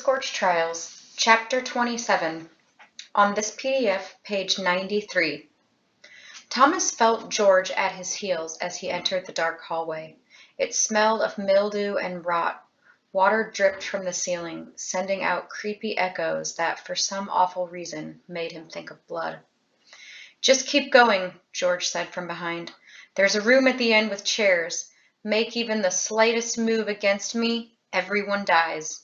Scorch Trials, Chapter 27, on this PDF, page 93. Thomas felt George at his heels as he entered the dark hallway. It smelled of mildew and rot. Water dripped from the ceiling, sending out creepy echoes that, for some awful reason, made him think of blood. "Just keep going," George said from behind. "There's a room at the end with chairs. Make even the slightest move against me, everyone dies."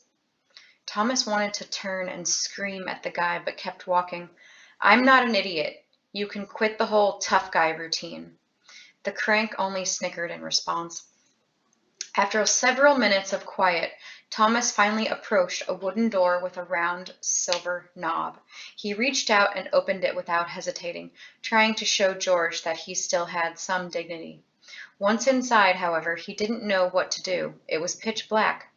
Thomas wanted to turn and scream at the guy, but kept walking. "I'm not an idiot. You can quit the whole tough guy routine." The crank only snickered in response. After several minutes of quiet, Thomas finally approached a wooden door with a round silver knob. He reached out and opened it without hesitating, trying to show George that he still had some dignity. Once inside, however, he didn't know what to do. It was pitch black.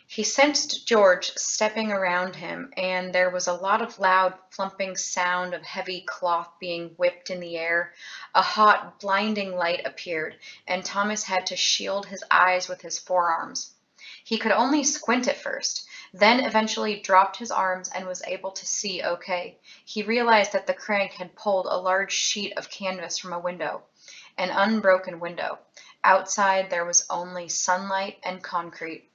He sensed George stepping around him, and there was a lot of loud, plumping sound of heavy cloth being whipped in the air. A hot, blinding light appeared, and Thomas had to shield his eyes with his forearms. He could only squint at first, then eventually dropped his arms and was able to see okay. He realized that the crank had pulled a large sheet of canvas from a window, an unbroken window. Outside there was only sunlight and concrete.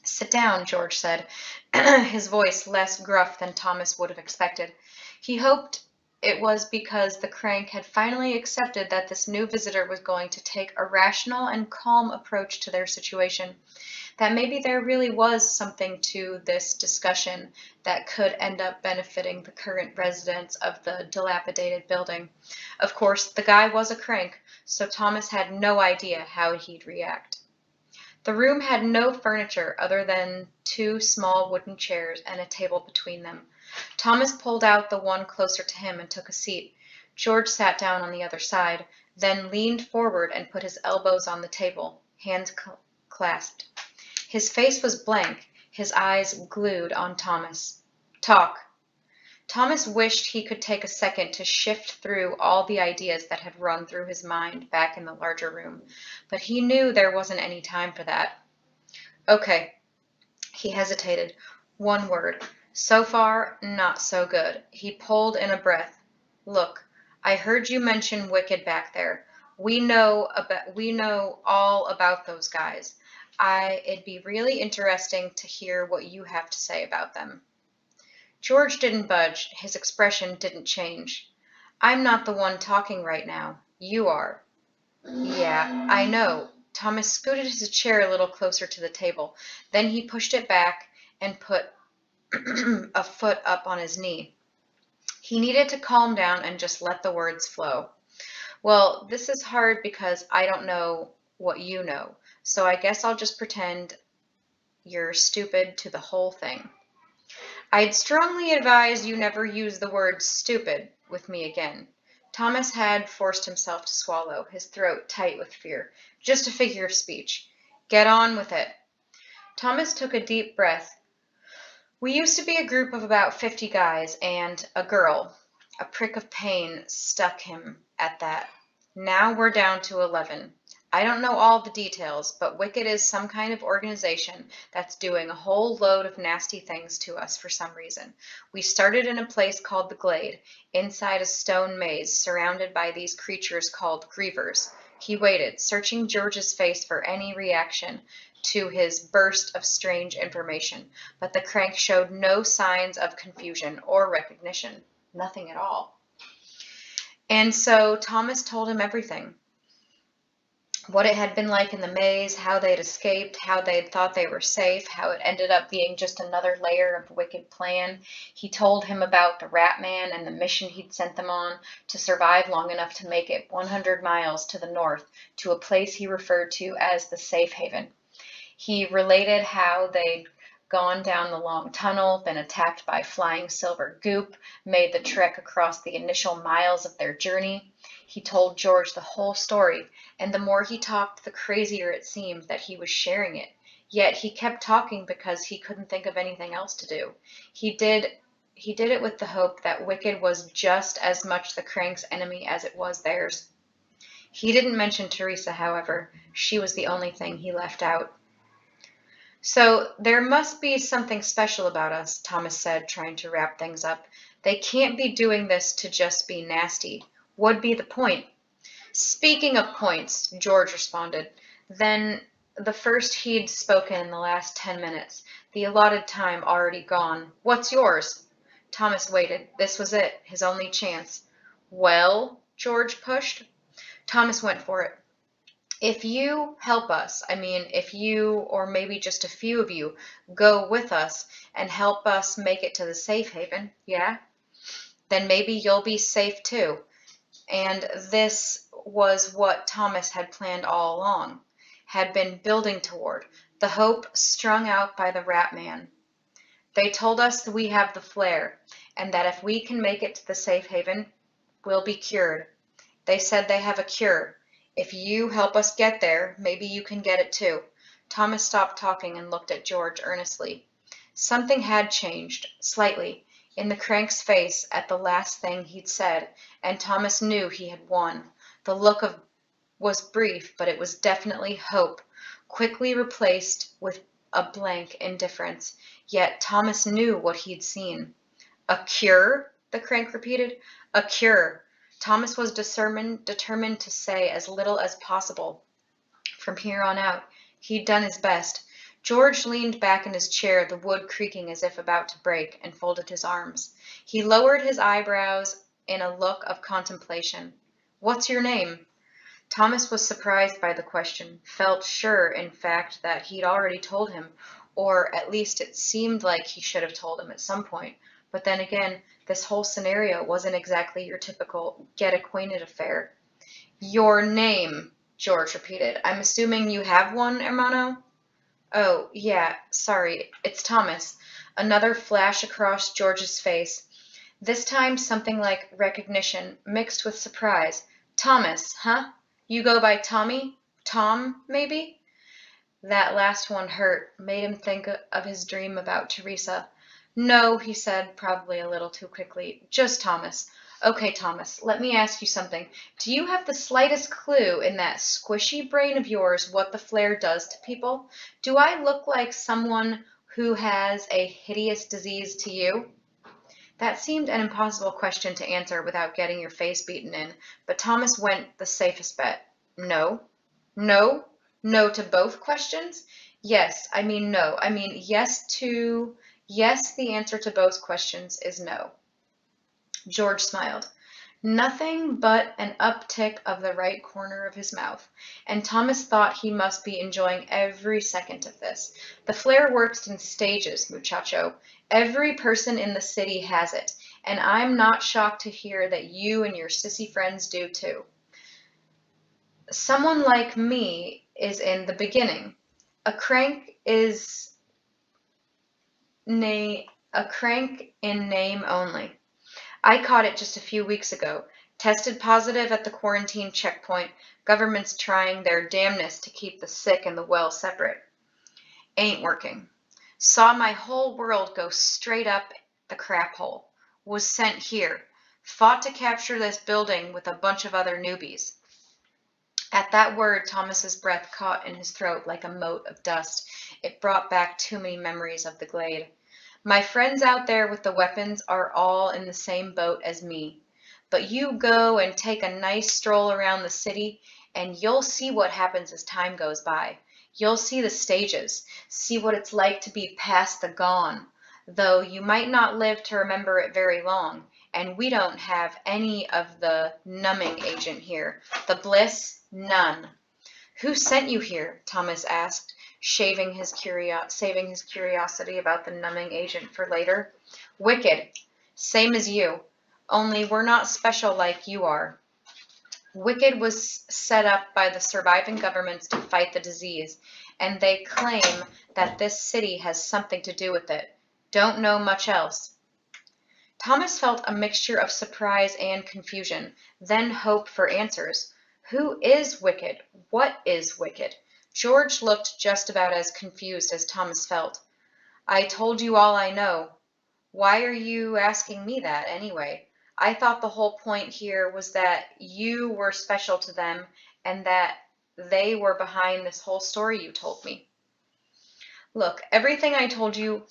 "Sit down," George said, his voice less gruff than Thomas would have expected. He hoped it was because the crank had finally accepted that this new visitor was going to take a rational and calm approach to their situation, that maybe there really was something to this discussion that could end up benefiting the current residents of the dilapidated building. Of course, the guy was a crank, so Thomas had no idea how he'd react. The room had no furniture other than two small wooden chairs and a table between them. Thomas pulled out the one closer to him and took a seat. George sat down on the other side, then leaned forward and put his elbows on the table, hands clasped. His face was blank, his eyes glued on Thomas. "Talk." Thomas wished he could take a second to shift through all the ideas that had run through his mind back in the larger room, but he knew there wasn't any time for that. "Okay." He hesitated. One word. "So far, not so good." He pulled in a breath. "Look, I heard you mention Wicked back there. We know all about those guys. It'd be really interesting to hear what you have to say about them." George didn't budge. His expression didn't change. "I'm not the one talking right now. You are." "Yeah, I know." Thomas scooted his chair a little closer to the table. Then he pushed it back and put a foot up on his knee. He needed to calm down and just let the words flow. "Well, this is hard because I don't know what you know, so I guess I'll just pretend you're stupid to the whole thing. I'd strongly advise you never use the word stupid with me again." Thomas had forced himself to swallow, his throat tight with fear. "Just a figure of speech. Get on with it." Thomas took a deep breath. "We used to be a group of about 50 guys and a girl." A prick of pain stuck him at that. "Now we're down to 11. I don't know all the details, but Wicked is some kind of organization that's doing a whole load of nasty things to us for some reason. We started in a place called the Glade, inside a stone maze surrounded by these creatures called grievers." He waited, searching George's face for any reaction to his burst of strange information, but the crank showed no signs of confusion or recognition. Nothing at all. And so Thomas told him everything. What it had been like in the maze, how they'd escaped, how they'd thought they were safe, how it ended up being just another layer of the Wicked plan. He told him about the Rat Man and the mission he'd sent them on to survive long enough to make it 100 miles to the north to a place he referred to as the Safe Haven. He related how they'd gone down the long tunnel, been attacked by flying silver goop, made the trek across the initial miles of their journey. He told George the whole story, and the more he talked, the crazier it seemed that he was sharing it. Yet he kept talking because he couldn't think of anything else to do. He did it with the hope that Wicked was just as much the crank's enemy as it was theirs. He didn't mention Teresa, however. She was the only thing he left out. So there must be something special about us, Thomas said, trying to wrap things up. They can't be doing this to just be nasty. What'd be the point? Speaking of points, George responded. Then the first he'd spoken in the last 10 minutes, the allotted time already gone. What's yours? Thomas waited. This was it, his only chance. Well, George pushed. Thomas went for it. If you help us, if you, or maybe just a few of you, go with us and help us make it to the safe haven, yeah? Then maybe you'll be safe too. And this was what Thomas had planned all along, had been building toward, the hope strung out by the rat man. They told us that we have the flare, and that if we can make it to the safe haven, we'll be cured. They said they have a cure. If you help us get there, maybe you can get it too. Thomas stopped talking and looked at George earnestly. Something had changed, slightly, in the crank's face at the last thing he'd said, and Thomas knew he had won. The look was brief, but it was definitely hope, quickly replaced with a blank indifference. Yet Thomas knew what he'd seen. A cure? The crank repeated. A cure. Thomas was determined to say as little as possible. From here on out, he'd done his best. George leaned back in his chair, the wood creaking as if about to break, and folded his arms. He lowered his eyebrows in a look of contemplation. What's your name? Thomas was surprised by the question, felt sure, in fact, that he'd already told him, or at least it seemed like he should have told him at some point. But then again, this whole scenario wasn't exactly your typical get-acquainted affair. Your name, George repeated. I'm assuming you have one, hermano? Oh, yeah, sorry, it's Thomas. Another flash across George's face. This time something like recognition mixed with surprise. Thomas, huh? You go by Tommy? Tom, maybe? That last one hurt, made him think of his dream about Teresa. No, he said, probably a little too quickly. Just Thomas. Okay, Thomas, let me ask you something. Do you have the slightest clue in that squishy brain of yours what the flare does to people? Do I look like someone who has a hideous disease to you? That seemed an impossible question to answer without getting your face beaten in, but Thomas went the safest bet. No. No? No to both questions? Yes, no. Yes, the answer to both questions is no. George smiled. Nothing but an uptick of the right corner of his mouth, and Thomas thought he must be enjoying every second of this. The flare works in stages, muchacho. Every person in the city has it, and I'm not shocked to hear that you and your sissy friends do too. Someone like me is in the beginning. A crank in name only. I caught it just a few weeks ago. Tested positive at the quarantine checkpoint. Government's trying their damnedest to keep the sick and the well separate. Ain't working. Saw my whole world go straight up the crap hole. Was sent here. Fought to capture this building with a bunch of other newbies. At that word, Thomas's breath caught in his throat like a mote of dust. It brought back too many memories of the glade. My friends out there with the weapons are all in the same boat as me. But you go and take a nice stroll around the city, and you'll see what happens as time goes by. You'll see the stages, see what it's like to be past the gone, though you might not live to remember it very long. And we don't have any of the numbing agent here. The bliss, none. Who sent you here? Thomas asked, saving his curiosity about the numbing agent for later. Wicked. Same as you. Only we're not special like you are. Wicked was set up by the surviving governments to fight the disease, and they claim that this city has something to do with it. Don't know much else. Thomas felt a mixture of surprise and confusion, then hope for answers. Who is Wicked? What is Wicked? George looked just about as confused as Thomas felt. I told you all I know. Why are you asking me that, anyway? I thought the whole point here was that you were special to them and that they were behind this whole story you told me. Look, everything I told you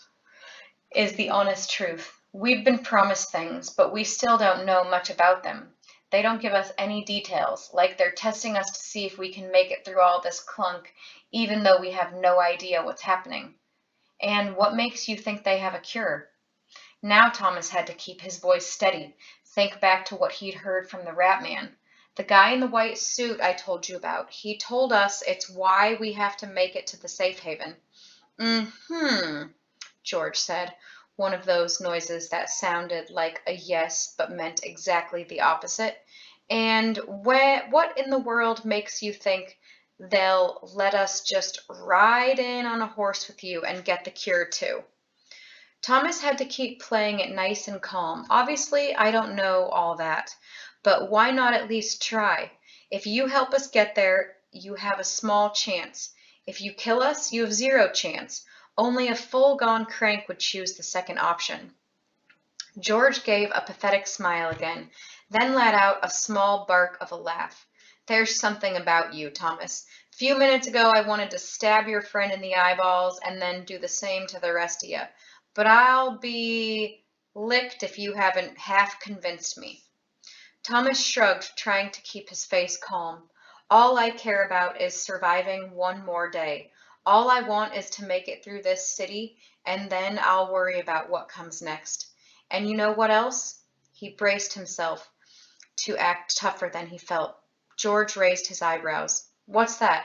is the honest truth. We've been promised things, but we still don't know much about them. They don't give us any details, like they're testing us to see if we can make it through all this clunk, even though we have no idea what's happening. And what makes you think they have a cure? Now Thomas had to keep his voice steady, think back to what he'd heard from the Rat Man. The guy in the white suit I told you about, he told us it's why we have to make it to the safe haven. Mm-hmm, George said, one of those noises that sounded like a yes but meant exactly the opposite. And what in the world makes you think they'll let us just ride in on a horse with you and get the cure too? Thomas had to keep playing it nice and calm. Obviously, I don't know all that, but why not at least try? If you help us get there, you have a small chance. If you kill us, you have zero chance. Only a full-gone crank would choose the second option. George gave a pathetic smile again, then let out a small bark of a laugh. There's something about you, Thomas. A few minutes ago I wanted to stab your friend in the eyeballs and then do the same to the rest of you. But I'll be licked if you haven't half convinced me. Thomas shrugged, trying to keep his face calm. All I care about is surviving one more day. All I want is to make it through this city, and then I'll worry about what comes next. And you know what else? He braced himself to act tougher than he felt. George raised his eyebrows. What's that?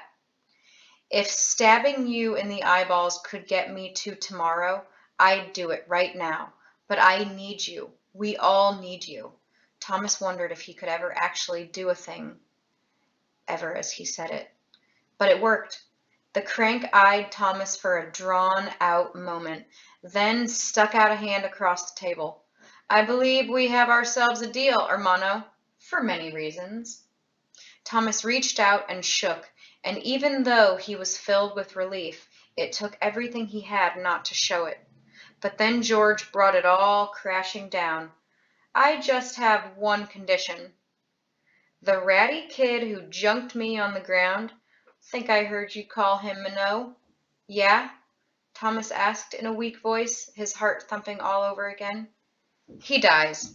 If stabbing you in the eyeballs could get me to tomorrow, I'd do it right now. But I need you. We all need you. Thomas wondered if he could ever actually do a thing, ever as he said it. But it worked. The crank eyed Thomas for a drawn-out moment, then stuck out a hand across the table. I believe we have ourselves a deal, hermano, for many reasons. Thomas reached out and shook, and even though he was filled with relief, it took everything he had not to show it. But then George brought it all crashing down. I just have one condition. The ratty kid who junked me on the ground, think I heard you call him Minot? Yeah? Thomas asked in a weak voice, his heart thumping all over again. He dies.